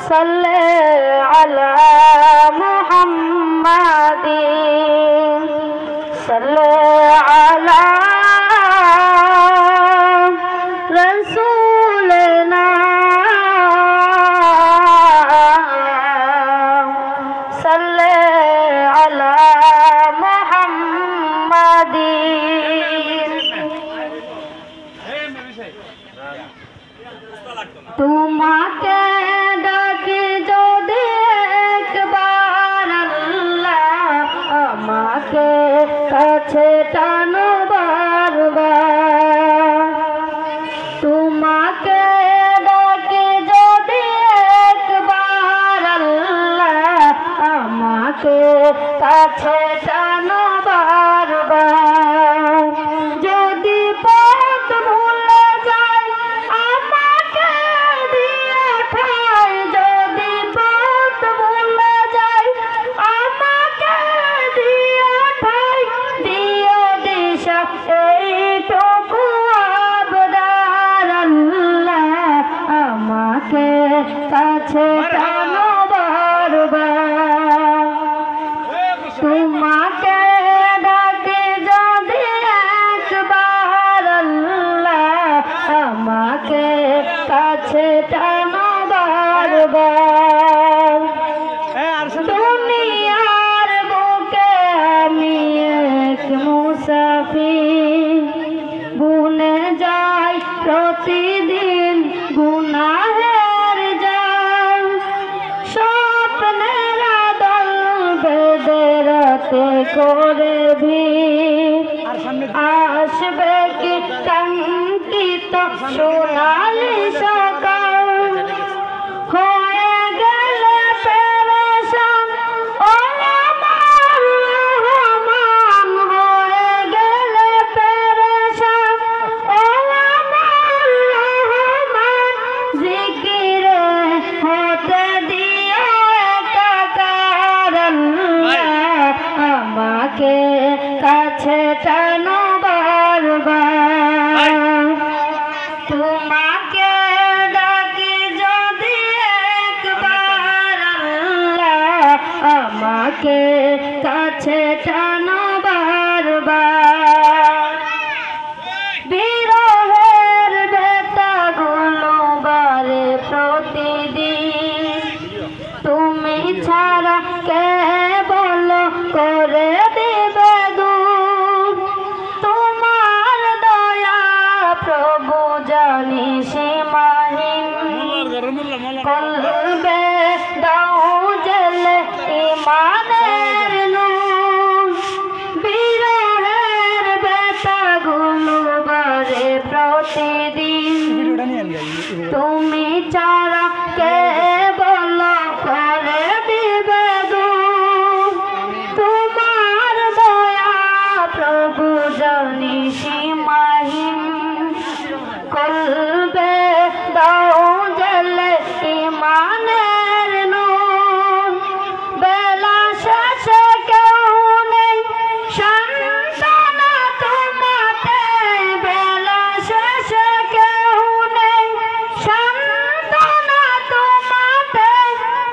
सल्ले अला मुहम्मदिन सल्ले अला रसूलना सल्ले अला मुहम्मदिन। तुम्हाके डाकी যদি একবার আল্লাহ আমাকে কাছে টানো বারবার। তোমাকে ডাকি যদি একবার আল্লাহ আমাকে কাছে টানো বারবার। যদি পথ ভুলে যাই আমাকে দিয়ে ঠাই, যদি পথ ভুলে যাই আমাকে দিয়ে ঠাই, দিও দিশা এইটুকু আবদার আল্লাহ আমাকে কাছে টানো বারবার। তোমাকে ডাকি যদি একবার আল্লাহ আমাকে কাছে টানো বারবার। দুনিয়ার বুকে আমি এক মুসাফির, বুনে যাই প্রতিদিন গুনাহের জাল। স্বপ্নের আদল বেঁধে রাতে করে ভিড়, আসবে কি কাঙ্ক্ষিত সোনালি সকাল। হয়ে গেলে পেরেশান ও আমার রহমান, হয়ে গেলে পেরেশান ও আমার রহমান। জিকিরে হতে দিও একাকার আল্লাহ আমাকে কাছে টানো বারবার। তোমাকে ডাকি যদি একবার আল্লাহ আমাকে কাছে টানো বারবার। বিরহের ব্যথাগুলো বারে প্রতিদিন, তুমি ছাড়া কে বলো করে দিবে দূর। তোমার দয়া প্রভু জানি সীমাহীন, কলবে দাও জেলে ইমানের নূর। বিরহের ব্যথাগুলো বারে প্রতিদিন, তুমি ছাড়া কে বলো করে দিবে দূর। তোমার দয়া প্রভু জানি সীমাহীন, কলবে দাও জেলে ইমানের নূর। বেলা শেষে কেউ নেই সান্ত্বনা তোমাতে, বেলা শেষে কেউ নেই সান্ত্বনা তোমাতে।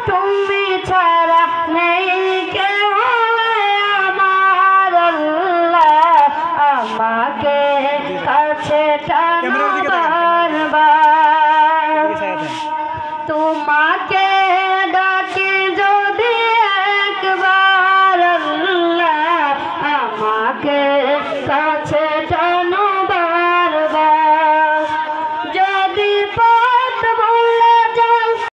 তুমি ছাড়া নেই কেউ আমার আল্লাহ আমাকে কাছে টানো বারবার। তোমাকে